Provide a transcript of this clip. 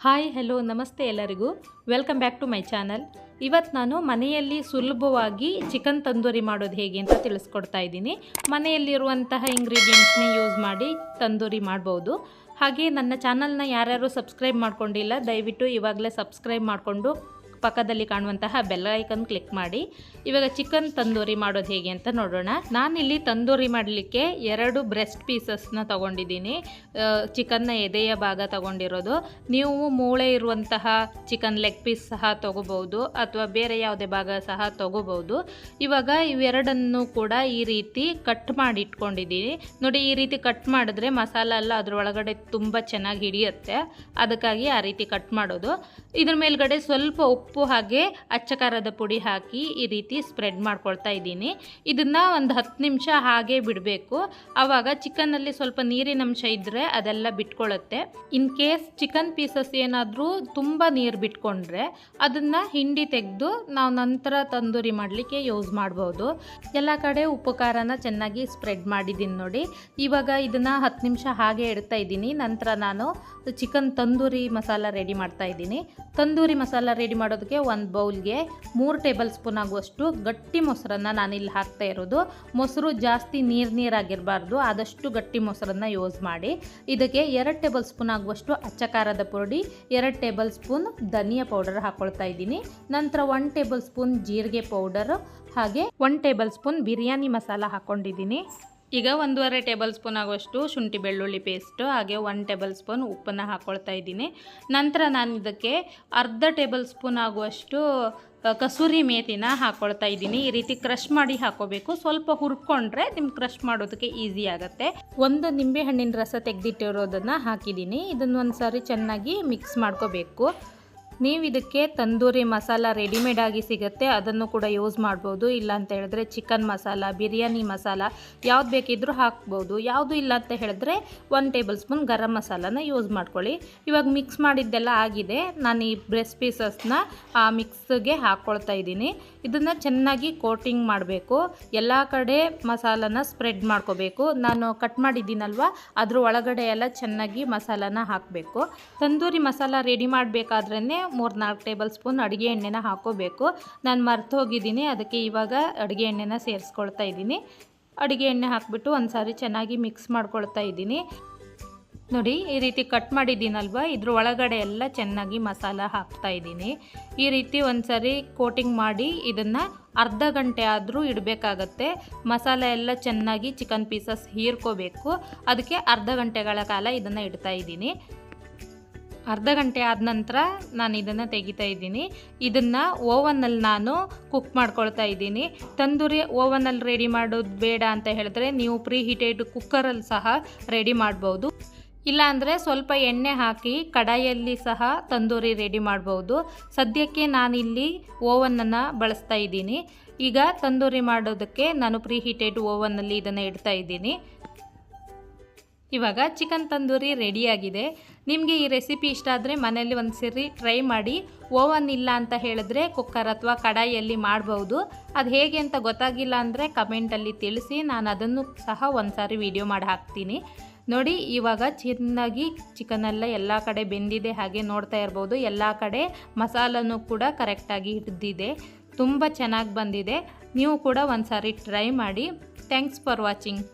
Hi hello ನಮಸ್ತೆ ಎಲ್ಲರಿಗೂ welcome back to my channel. ಇವತ್ತು ನಾನು ಮನೆಯಲ್ಲಿ ಸುಲಭವಾಗಿ ಚಿಕನ್ ತಂದೂರಿ ಮಾಡೋದು ಹೇಗೆ ಅಂತ ತಿಳಿಸ್ಕೊಡ್ತಾ ಇದ್ದೀನಿ. ಮನೆಯಲ್ಲಿರುವಂತಹ ಇಂಗ್ರೀಡಿಯೆಂಟ್ಸ್ನೇ ಯೂಸ್ ಮಾಡಿ ತಂದೂರಿ ಮಾಡ್ಬೋದು. ಹಾಗೆ ನನ್ನ ಚಾನಲ್ನ ಯಾರ್ಯಾರು ಸಬ್ಸ್ಕ್ರೈಬ್ ಮಾಡ್ಕೊಂಡಿಲ್ಲ ದಯವಿಟ್ಟು ಇವಾಗಲೇ ಸಬ್ಸ್ಕ್ರೈಬ್ ಮಾಡಿಕೊಂಡು ಪಕ್ಕದಲ್ಲಿ ಕಾಣುವಂತಹ ಬೆಲ್ ಐಕನ್ ಕ್ಲಿಕ್ ಮಾಡಿ. ಇವಾಗ ಚಿಕನ್ ತಂದೂರಿ ಮಾಡೋದು ಹೇಗೆ ಅಂತ ನೋಡೋಣ. ನಾನಿಲ್ಲಿ ತಂದೂರಿ ಮಾಡಲಿಕ್ಕೆ 2 ಬ್ರೆಸ್ಟ್ ಪೀಸಸ್ನ ತೊಗೊಂಡಿದ್ದೀನಿ. ಚಿಕನ್ನ ಎದೆಯ ಭಾಗ ತೊಗೊಂಡಿರೋದು. ನೀವು ಮೂಳೆ ಇರುವಂತಹ ಚಿಕನ್ ಲೆಗ್ ಪೀಸ್ ಸಹ ತೊಗೋಬೋದು ಅಥವಾ ಬೇರೆ ಯಾವುದೇ ಭಾಗ ಸಹ ತೊಗೋಬೋದು. ಇವಾಗ ಇವೆರಡನ್ನು ಕೂಡ ಈ ರೀತಿ ಕಟ್ ಮಾಡಿ ಇಟ್ಕೊಂಡಿದ್ದೀನಿ. ನೋಡಿ, ಈ ರೀತಿ ಕಟ್ ಮಾಡಿದ್ರೆ ಮಸಾಲ ಎಲ್ಲ ಅದರೊಳಗಡೆ ತುಂಬ ಚೆನ್ನಾಗಿ ಹಿಡಿಯುತ್ತೆ. ಅದಕ್ಕಾಗಿ ಆ ರೀತಿ ಕಟ್ ಮಾಡೋದು. ಇದ್ರ ಮೇಲ್ಗಡೆ ಸ್ವಲ್ಪ ಉಪ್ಪು ಹಾಗೆ ಅಚ್ಚ ಖಾರದ ಪುಡಿ ಹಾಕಿ ಈ ರೀತಿ ಸ್ಪ್ರೆಡ್ ಮಾಡ್ಕೊಳ್ತಾ ಇದ್ದೀನಿ. ಇದನ್ನು ಒಂದು 10 ನಿಮಿಷ ಹಾಗೆ ಬಿಡಬೇಕು. ಆವಾಗ ಚಿಕನ್ನಲ್ಲಿ ಸ್ವಲ್ಪ ನೀರಿನಂಶ ಇದ್ದರೆ ಅದೆಲ್ಲ ಬಿಟ್ಕೊಳ್ಳುತ್ತೆ. ಇನ್ ಕೇಸ್ ಚಿಕನ್ ಪೀಸಸ್ ಏನಾದರೂ ತುಂಬ ನೀರು ಬಿಟ್ಕೊಂಡ್ರೆ ಅದನ್ನು ಹಿಂಡಿ ತೆಗೆದು ನಾವು ನಂತರ ತಂದೂರಿ ಮಾಡಲಿಕ್ಕೆ ಯೂಸ್ ಮಾಡ್ಬೋದು. ಎಲ್ಲ ಕಡೆ ಉಪ್ಪು ಖಾರನ ಚೆನ್ನಾಗಿ ಸ್ಪ್ರೆಡ್ ಮಾಡಿದ್ದೀನಿ ನೋಡಿ. ಇವಾಗ ಇದನ್ನು 10 ನಿಮಿಷ ಹಾಗೆ ಇಡ್ತಾ ಇದ್ದೀನಿ. ನಂತರ ನಾನು ಚಿಕನ್ ತಂದೂರಿ ಮಸಾಲ ರೆಡಿ ಮಾಡ್ತಾ ಇದ್ದೀನಿ. ತಂದೂರಿ ಮಸಾಲ ರೆಡಿ ಮಾಡೋದಕ್ಕೆ ಒಂದು ಬೌಲ್ಗೆ 3 ಟೇಬಲ್ ಸ್ಪೂನ್ ಆಗುವಷ್ಟು ಗಟ್ಟಿ ಮೊಸರನ್ನು ನಾನಿಲ್ಲಿ ಹಾಕ್ತಾ ಇರೋದು. ಮೊಸರು ಜಾಸ್ತಿ ನೀರಾಗಿರಬಾರ್ದು, ಆದಷ್ಟು ಗಟ್ಟಿ ಮೊಸರನ್ನು ಯೂಸ್ ಮಾಡಿ. ಇದಕ್ಕೆ 2 ಟೇಬಲ್ ಸ್ಪೂನ್ ಆಗುವಷ್ಟು ಅಚ್ಚ ಖಾರದ ಪುಡಿ, 2 ಟೇಬಲ್ ಸ್ಪೂನ್ ಧನಿಯಾ ಪೌಡರ್ ಹಾಕ್ಕೊಳ್ತಾ ಇದ್ದೀನಿ. ನಂತರ 1 ಟೇಬಲ್ ಸ್ಪೂನ್ ಜೀರಿಗೆ ಪೌಡರ್, ಹಾಗೆ 1 ಟೇಬಲ್ ಸ್ಪೂನ್ ಬಿರಿಯಾನಿ ಮಸಾಲ ಹಾಕ್ಕೊಂಡಿದ್ದೀನಿ. ಈಗ 1.5 ಟೇಬಲ್ ಸ್ಪೂನ್ ಆಗುವಷ್ಟು ಶುಂಠಿ ಬೆಳ್ಳುಳ್ಳಿ ಪೇಸ್ಟು, ಹಾಗೆ 1 ಟೇಬಲ್ ಸ್ಪೂನ್ ಉಪ್ಪನ್ನು ಹಾಕ್ಕೊಳ್ತಾ ಇದ್ದೀನಿ. ನಂತರ ನಾನು ಇದಕ್ಕೆ ಅರ್ಧ ಟೇಬಲ್ ಸ್ಪೂನ್ ಆಗುವಷ್ಟು ಕಸೂರಿ ಮೇಥಿನ ಹಾಕ್ಕೊಳ್ತಾ ಇದ್ದೀನಿ. ಈ ರೀತಿ ಕ್ರಷ್ ಮಾಡಿ ಹಾಕೋಬೇಕು. ಸ್ವಲ್ಪ ಹುರ್ಕೊಂಡ್ರೆ ನಿಮ್ಗೆ ಕ್ರಷ್ ಮಾಡೋದಕ್ಕೆ ಈಸಿ ಆಗುತ್ತೆ. 1 ನಿಂಬೆ ಹಣ್ಣಿನ ರಸ ತೆಗೆದಿಟ್ಟಿರೋದನ್ನು ಹಾಕಿದ್ದೀನಿ. ಇದನ್ನು ಒಂದು ಸಾರಿ ಚೆನ್ನಾಗಿ ಮಿಕ್ಸ್ ಮಾಡ್ಕೋಬೇಕು. ನೀವು ಇದಕ್ಕೆ ತಂದೂರಿ ಮಸಾಲ ರೆಡಿಮೇಡ್ ಆಗಿ ಸಿಗುತ್ತೆ, ಅದನ್ನು ಕೂಡ ಯೂಸ್ ಮಾಡ್ಬೋದು. ಇಲ್ಲ ಅಂತ ಹೇಳಿದ್ರೆ ಚಿಕನ್ ಮಸಾಲ, ಬಿರಿಯಾನಿ ಮಸಾಲ ಯಾವ್ದು ಬೇಕಿದ್ರೂ ಹಾಕ್ಬೋದು. ಯಾವುದು ಇಲ್ಲ ಅಂತ ಹೇಳಿದ್ರೆ 1 ಟೇಬಲ್ ಸ್ಪೂನ್ ಗರಂ ಮಸಾಲನ ಯೂಸ್ ಮಾಡ್ಕೊಳ್ಳಿ. ಇವಾಗ ಮಿಕ್ಸ್ ಮಾಡಿದ್ದೆಲ್ಲ ಆಗಿದೆ. ನಾನು ಈ ಬ್ರೆಸ್ಟ್ ಪೀಸಸ್ನ ಆ ಮಿಕ್ಸ್ಗೆ ಹಾಕ್ಕೊಳ್ತಾ ಇದ್ದೀನಿ. ಇದನ್ನು ಚೆನ್ನಾಗಿ ಕೋಟಿಂಗ್ ಮಾಡಬೇಕು. ಎಲ್ಲ ಕಡೆ ಮಸಾಲನ ಸ್ಪ್ರೆಡ್ ಮಾಡ್ಕೋಬೇಕು. ನಾನು ಕಟ್ ಮಾಡಿದ್ದೀನಲ್ವ ಅದ್ರ ಒಳಗಡೆ ಎಲ್ಲ ಚೆನ್ನಾಗಿ ಮಸಾಲನ ಹಾಕಬೇಕು. ತಂದೂರಿ ಮಸಾಲ ರೆಡಿ ಮಾಡಬೇಕಾದ್ರೇ 3-4 ಟೇಬಲ್ ಸ್ಪೂನ್ ಅಡುಗೆ ಎಣ್ಣೆನ ಹಾಕೋಬೇಕು. ನಾನು ಮರ್ತು ಹೋಗಿದ್ದೀನಿ, ಅದಕ್ಕೆ ಇವಾಗ ಅಡುಗೆ ಎಣ್ಣೆನ ಸೇರಿಸ್ಕೊಳ್ತಾ ಇದ್ದೀನಿ. ಅಡುಗೆ ಎಣ್ಣೆ ಹಾಕಿಬಿಟ್ಟು ಒಂದು ಸಾರಿ ಚೆನ್ನಾಗಿ ಮಿಕ್ಸ್ ಮಾಡ್ಕೊಳ್ತಾ ಇದ್ದೀನಿ. ನೋಡಿ, ಈ ರೀತಿ ಕಟ್ ಮಾಡಿದ್ದೀನಲ್ವ ಇದ್ರ ಒಳಗಡೆ ಎಲ್ಲ ಚೆನ್ನಾಗಿ ಮಸಾಲ ಹಾಕ್ತಾ ಇದ್ದೀನಿ. ಈ ರೀತಿ ಒಂದು ಸಾರಿ ಕೋಟಿಂಗ್ ಮಾಡಿ ಇದನ್ನು ಅರ್ಧ ಗಂಟೆ ಆದರೂ ಇಡಬೇಕಾಗತ್ತೆ. ಮಸಾಲ ಎಲ್ಲ ಚೆನ್ನಾಗಿ ಚಿಕನ್ ಪೀಸಸ್ ಹೀರ್ಕೋಬೇಕು. ಅದಕ್ಕೆ ಅರ್ಧ ಗಂಟೆಗಳ ಕಾಲ ಇದನ್ನು ಇಡ್ತಾ ಇದ್ದೀನಿ. ಅರ್ಧ ಗಂಟೆ ಆದ ನಂತರ ನಾನು ಇದನ್ನು ತೆಗಿತಾ ಇದ್ದೀನಿ. ಇದನ್ನು ಓವನ್ನಲ್ಲಿ ನಾನು ಕುಕ್ ಮಾಡ್ಕೊಳ್ತಾ ಇದ್ದೀನಿ. ತಂದೂರಿ ಓವನಲ್ಲಿ ರೆಡಿ ಮಾಡೋದು ಬೇಡ ಅಂತ ಹೇಳಿದ್ರೆ ನೀವು ಪ್ರೀ ಹೀಟೆಡ್ ಕುಕ್ಕರಲ್ಲಿ ಸಹ ರೆಡಿ ಮಾಡ್ಬೋದು. ಇಲ್ಲಾಂದರೆ ಸ್ವಲ್ಪ ಎಣ್ಣೆ ಹಾಕಿ ಕಡಾಯಲ್ಲಿ ಸಹ ತಂದೂರಿ ರೆಡಿ ಮಾಡ್ಬೋದು. ಸದ್ಯಕ್ಕೆ ನಾನಿಲ್ಲಿ ಓವನನ್ನು ಬಳಸ್ತಾ ಇದ್ದೀನಿ. ಈಗ ತಂದೂರಿ ಮಾಡೋದಕ್ಕೆ ನಾನು ಪ್ರೀ ಹೀಟೆಡ್ ಓವನ್ನಲ್ಲಿ ಇದನ್ನು ಇಡ್ತಾ ಇದ್ದೀನಿ. ಇವಾಗ ಚಿಕನ್ ತಂದೂರಿ ರೆಡಿಯಾಗಿದೆ. ನಿಮಗೆ ಈ ರೆಸಿಪಿ ಇಷ್ಟ ಆದರೆ ಮನೆಯಲ್ಲಿ ಒಂದು ಸರಿ ಟ್ರೈ ಮಾಡಿ. ಓವನ್ ಇಲ್ಲ ಅಂತ ಹೇಳಿದ್ರೆ ಕುಕ್ಕರ್ ಅಥವಾ ಕಡಾಯಿಯಲ್ಲಿ ಮಾಡ್ಬೋದು. ಅದು ಹೇಗೆ ಅಂತ ಗೊತ್ತಾಗಿಲ್ಲ ಅಂದರೆ ಕಮೆಂಟಲ್ಲಿ ತಿಳಿಸಿ, ನಾನು ಅದನ್ನು ಸಹ ಒಂದು ಸಾರಿ ವಿಡಿಯೋ ಮಾಡಿ ಹಾಕ್ತೀನಿ. ನೋಡಿ, ಇವಾಗ ಚೆನ್ನಾಗಿ ಚಿಕನೆಲ್ಲ ಎಲ್ಲ ಕಡೆ ಬೆಂದಿದೆ. ಹಾಗೆ ನೋಡ್ತಾ ಇರ್ಬೋದು, ಎಲ್ಲ ಕಡೆ ಮಸಾಲನೂ ಕೂಡ ಕರೆಕ್ಟಾಗಿ ಹಿಡಿದಿದೆ. ತುಂಬ ಚೆನ್ನಾಗಿ ಬಂದಿದೆ. ನೀವು ಕೂಡ ಒಂದು ಸಾರಿ ಟ್ರೈ ಮಾಡಿ. Thanks for watching.